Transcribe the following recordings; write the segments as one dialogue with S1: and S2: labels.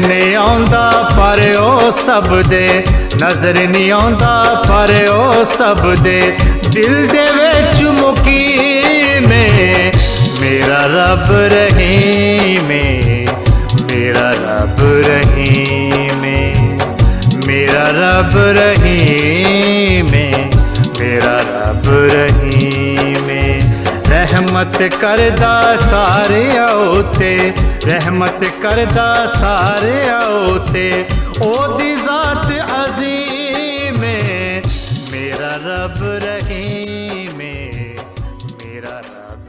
S1: ਨਹੀਂ ਆਉਂਦਾ ਪਰ ਉਹ ਸਭ ਦੇ, ਨਜ਼ਰ ਨਹੀਂ ਆਉਂਦਾ ਪਰ ਉਹ ਸਭ ਦੇ ਦਿਲ ਦੇ ਵਿੱਚ ਮੁਕੀਮੇ। ਮੇਰਾ ਰੱਬ ਰਹੀਮੇ, ਮੇਰਾ ਰੱਬ ਰਹੀਮੇ, ਮੇਰਾ ਰੱਬ ਰਹੀਮੇ, ਮੇਰਾ ਰੱਬ ਰਹੀਮੇ। ਰਹਿਮਤ ਕਰਦਾ ਸਾਰਿਆਂ ਉਤੇ, ਰਹਿਮਤ ਕਰਦਾ ਸਾਰਿਆਂ ਉਤੇ, ਉਹਦੀ ਜ਼ਾਤ ਅਜ਼ੀਮ ਏ। ਮੇਰਾ ਰੱਬ ਰਹੀਮ ਏ, ਮੇਰਾ ਰੱਬ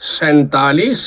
S2: 47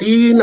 S2: 3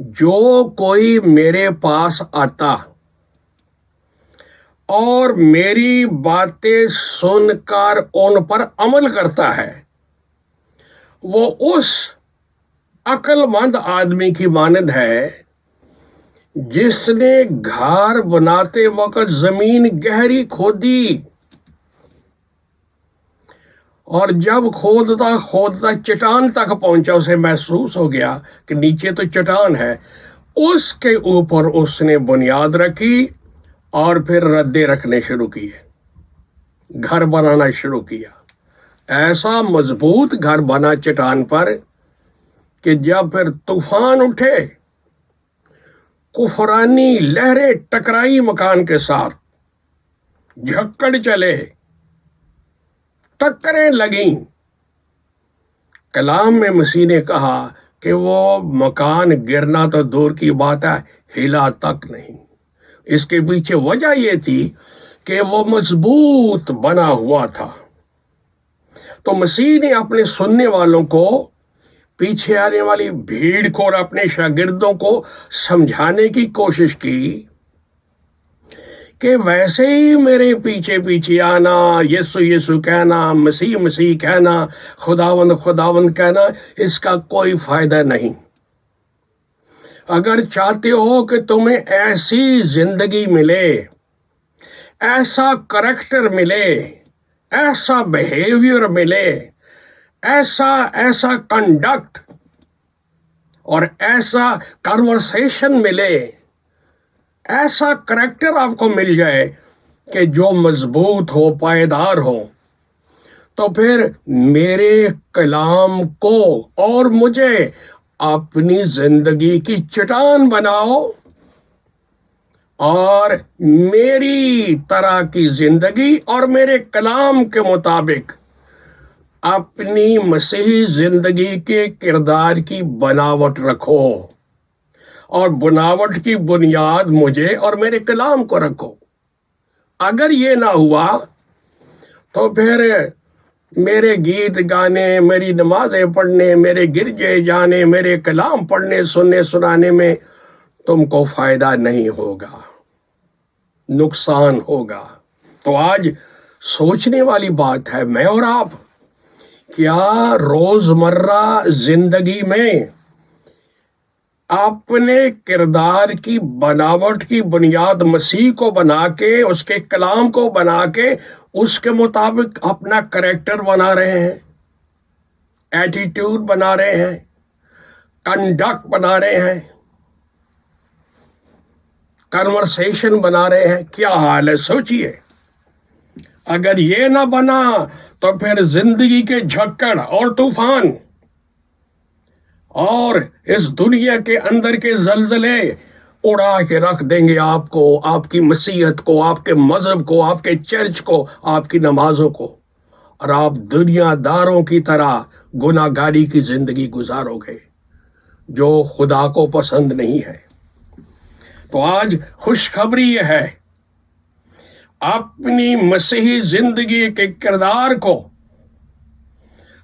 S2: جو کوئی میرے پاس آتا اور میری باتیں سن کر ان پر عمل کرتا ہے وہ اس عقل مند آدمی کی مانند ہے جس نے گھر بناتے وقت زمین گہری کھودی اور جب کھودتا کھودتا چٹان تک پہنچا اسے محسوس ہو گیا کہ نیچے تو چٹان ہے، اس کے اوپر اس نے بنیاد رکھی اور پھر ردے رکھنے شروع کیے، گھر بنانا شروع کیا۔ ایسا مضبوط گھر بنا چٹان پر کہ جب پھر طوفان اٹھے، کفرانی لہریں ٹکرائی مکان کے ساتھ، جھکڑ چلے، ٹکریں لگیں، کلام میں مسیح نے کہا کہ وہ مکان گرنا تو دور کی بات ہے، ہلا تک نہیں۔ اس کے پیچھے وجہ یہ تھی کہ وہ مضبوط بنا ہوا تھا۔ تو مسیح نے اپنے سننے والوں کو، پیچھے آنے والی بھیڑ کو اور اپنے شاگردوں کو سمجھانے کی کوشش کی کہ ویسے ہی میرے پیچھے پیچھے آنا، یسو یسو کہنا، مسیح مسیح کہنا، خداوند خداوند کہنا، اس کا کوئی فائدہ نہیں۔ اگر چاہتے ہو کہ تمہیں ایسی زندگی ملے، ایسا کریکٹر ملے، ایسا بیہیویئر ملے، ایسا کنڈکٹ اور ایسا کنورسیشن ملے، ایسا کریکٹر آپ کو مل جائے کہ جو مضبوط ہو، پائیدار ہو، تو پھر میرے کلام کو اور مجھے اپنی زندگی کی چٹان بناؤ اور میری طرح کی زندگی اور میرے کلام کے مطابق اپنی مسیحی زندگی کے کردار کی بناوٹ رکھو، اور بناوٹ کی بنیاد مجھے اور میرے کلام کو رکھو۔ اگر یہ نہ ہوا تو پھر میرے گیت گانے، میری نمازیں پڑھنے، میرے گرجے جانے، میرے کلام پڑھنے، سننے سنانے میں تم کو فائدہ نہیں ہوگا، نقصان ہوگا۔ تو آج سوچنے والی بات ہے، میں اور آپ کیا روزمرہ زندگی میں اپنے کردار کی بناوٹ کی بنیاد مسیح کو بنا کے، اس کے کلام کو بنا کے، اس کے مطابق اپنا کریکٹر بنا رہے ہیں، ایٹیٹیوڈ بنا رہے ہیں، کنڈکٹ بنا رہے ہیں، کنورسیشن بنا رہے ہیں؟ کیا حال ہے سوچئے۔ اگر یہ نہ بنا تو پھر زندگی کے جھکڑ اور طوفان اور اس دنیا کے اندر کے زلزلے اڑا کے رکھ دیں گے آپ کو، آپ کی مسیحیت کو، آپ کے مذہب کو، آپ کے چرچ کو، آپ کی نمازوں کو، اور آپ دنیا داروں کی طرح گناہ گاری کی زندگی گزارو گے جو خدا کو پسند نہیں ہے۔ تو آج خوشخبری یہ ہے، اپنی مسیحی زندگی کے کردار کو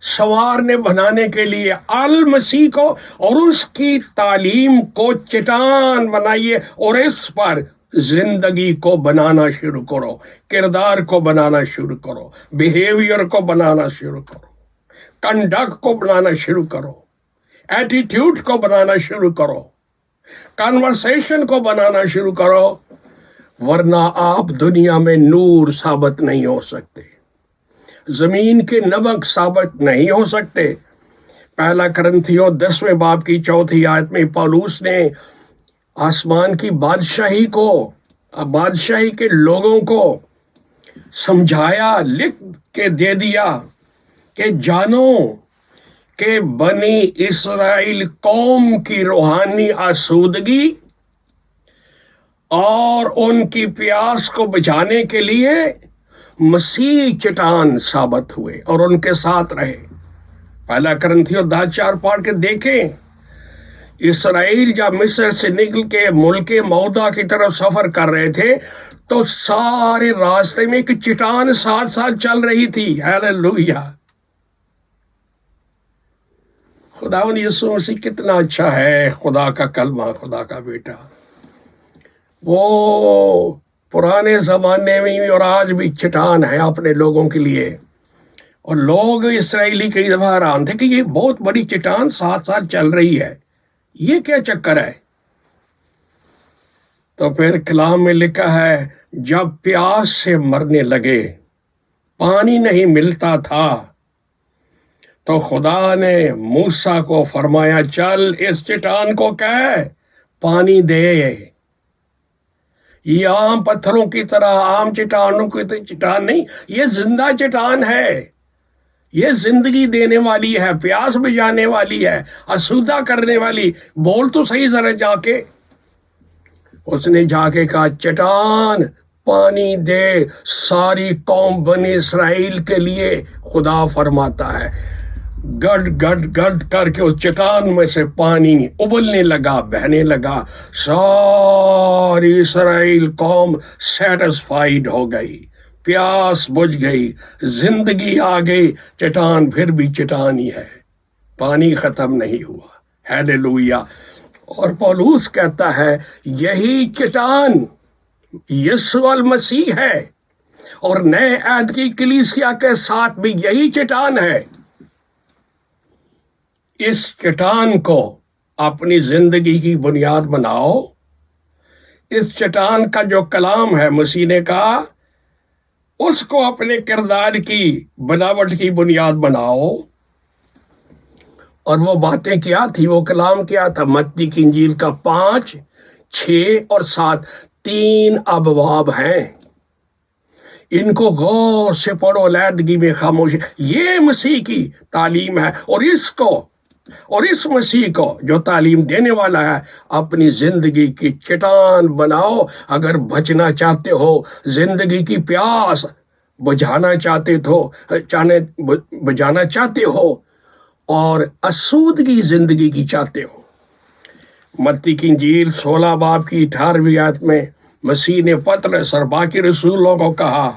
S2: سنوارنے بنانے کے لیے المسیح کو اور اس کی تعلیم کو چٹان بنائیے اور اس پر زندگی کو بنانا شروع کرو، کردار کو بنانا شروع کرو، بیہیویئر کو بنانا شروع کرو، کنڈکٹ کو بنانا شروع کرو، ایٹیٹیوڈ کو بنانا شروع کرو، کنورسیشن کو بنانا شروع کرو، ورنہ آپ دنیا میں نور ثابت نہیں ہو سکتے، زمین کے نمک ثابت نہیں ہو سکتے۔ پہلا کرنتھیوں 10ویں باب کی 4 آیت میں پولس نے آسمان کی بادشاہی کو، بادشاہی کے لوگوں کو سمجھایا، لکھ کے دے دیا کہ جانو کہ بنی اسرائیل قوم کی روحانی آسودگی اور ان کی پیاس کو بجھانے کے لیے مسیح چٹان ثابت ہوئے اور ان کے ساتھ رہے۔ پہلا کرنتھیوں 10:4 پڑھ کے دیکھیں، اسرائیل جب مصر سے نکل کے ملک موعودہ کی طرف سفر کر رہے تھے تو سارے راستے میں ایک چٹان ساتھ ساتھ چل رہی تھی۔ ہیلیلویا! خداوند یسوع مسیح کتنا اچھا ہے، خدا کا کلمہ، خدا کا بیٹا. وہ پرانے زمانے میں بھی اور آج بھی چٹان ہے اپنے لوگوں کے لیے. اور لوگ اسرائیلی کئی دفعہ حیران تھے کہ یہ بہت بڑی چٹان ساتھ ساتھ چل رہی ہے، یہ کیا چکر ہے؟ تو پھر کلام میں لکھا ہے جب پیاس سے مرنے لگے، پانی نہیں ملتا تھا، تو خدا نے موسیٰ کو فرمایا چل اس چٹان کو کہہ پانی دے. یہ عام پتھروں کی طرح، عام چٹانوں کی طرح چٹان نہیں، یہ زندہ چٹان ہے، یہ زندگی دینے والی ہے، پیاس بجھانے والی ہے، آسودہ کرنے والی. بول تو صحیح ذرا جا کے. اس نے جا کے کہا چٹان پانی دے. ساری قوم بنی اسرائیل کے لیے خدا فرماتا ہے. گڈ گڈ گڈ کر کے اس چٹان میں سے پانی ابلنے لگا، بہنے لگا. ساری اسرائیل قوم سیٹسفائیڈ ہو گئی، پیاس بجھ گئی، زندگی آ گئی. چٹان پھر بھی چٹان ہی ہے، پانی ختم نہیں ہوا. ہیلیلویا. اور پولس کہتا ہے یہی چٹان یسوع المسیح ہے، اور نئے عہد کی کلیسیا کے ساتھ بھی یہی چٹان ہے. اس چٹان کو اپنی زندگی کی بنیاد بناؤ. اس چٹان کا جو کلام ہے مسیح نے کہا، اس کو اپنے کردار کی بناوٹ کی بنیاد بناؤ. اور وہ باتیں کیا تھی، وہ کلام کیا تھا؟ متی کی انجیل کا 5، 6 اور 7 3 ابواب ہیں. ان کو غور سے پڑھو، علیحدگی میں خاموشی. یہ مسیح کی تعلیم ہے، اور اس مسیح کو جو تعلیم دینے والا ہے اپنی زندگی کی چٹان بناؤ. اگر بچنا چاہتے ہو، زندگی کی پیاس بجھانا چاہتے ہو اور آسودگی زندگی کی چاہتے ہو. متی کی انجیل 16 باب کی 18ویں آیت میں مسیح نے پطرس اور باقی رسولوں کو کہا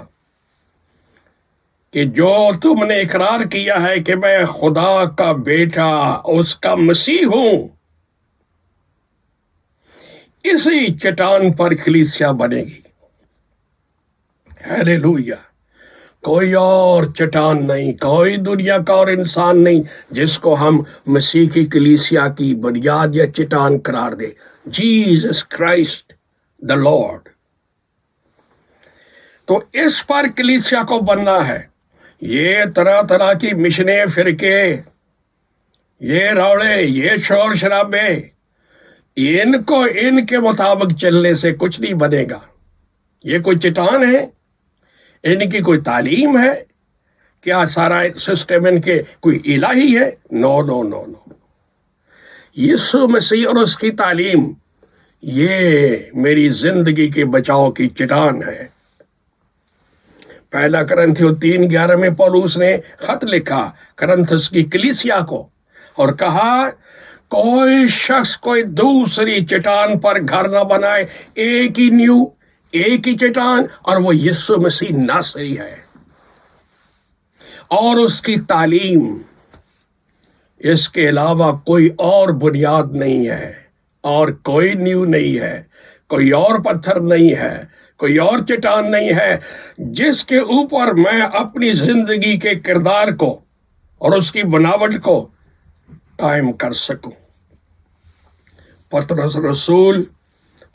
S2: کہ جو تم نے اقرار کیا ہے کہ میں خدا کا بیٹا، اس کا مسیح ہوں، اسی چٹان پر کلیسیا بنے گی. ہیلیلویا. کوئی اور چٹان نہیں، کوئی دنیا کا اور انسان نہیں جس کو ہم مسیح کی کلیسیا کی بنیاد یا چٹان قرار دے. جیزس کرائسٹ دا لارڈ. تو اس پر کلیسیا کو بننا ہے. یہ طرح طرح کی مشنیں، فرقے، یہ روڑے، یہ شور شرابے، ان کے مطابق چلنے سے کچھ نہیں بنے گا. یہ کوئی چٹان ہے؟ ان کی کوئی تعلیم ہے؟ کیا سارا سسٹم ان کے کوئی الہی ہے؟ نو نو نو نو. یسوع مسیح اور اس کی تعلیم، یہ میری زندگی کے بچاؤ کی چٹان ہے. پہلا کرنتھیوں 3:11 میں پولس نے خط لکھا کرنتھس کی کلیسیا کو اور کہا کوئی شخص کوئی دوسری چٹان پر گھر نہ بنائے. ایک ہی نیو، ایک ہی چٹان، اور وہ یسوع مسیح ناصری ہے اور اس کی تعلیم. اس کے علاوہ کوئی اور بنیاد نہیں ہے، اور کوئی نیو نہیں ہے، کوئی اور پتھر نہیں ہے، کوئی اور چٹان نہیں ہے جس کے اوپر میں اپنی زندگی کے کردار کو اور اس کی بناوٹ کو قائم کر سکوں. پطرس رسول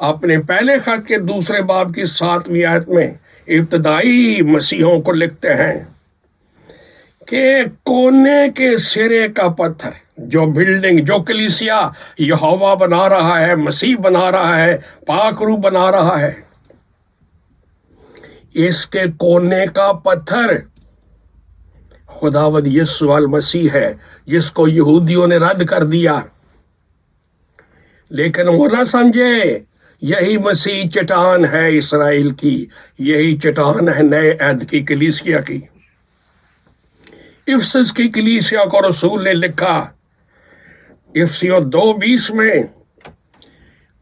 S2: اپنے پہلے خط کے 2 باب کی 7ویں آیت میں ابتدائی مسیحوں کو لکھتے ہیں کہ کونے کے سرے کا پتھر، جو بلڈنگ، جو کلیسیا یہوہ بنا رہا ہے، مسیح بنا رہا ہے، پاک روح بنا رہا ہے، اس کے کونے کا پتھر خداوند یسوع المسیح ہے، جس کو یہودیوں نے رد کر دیا. لیکن وہ نہ سمجھے یہی مسیح چٹان ہے اسرائیل کی، یہی چٹان ہے نئے عہد کی کلیسیا کی. افسس کی کلیسیا کو رسول نے لکھا افسیوں 2:20 میں،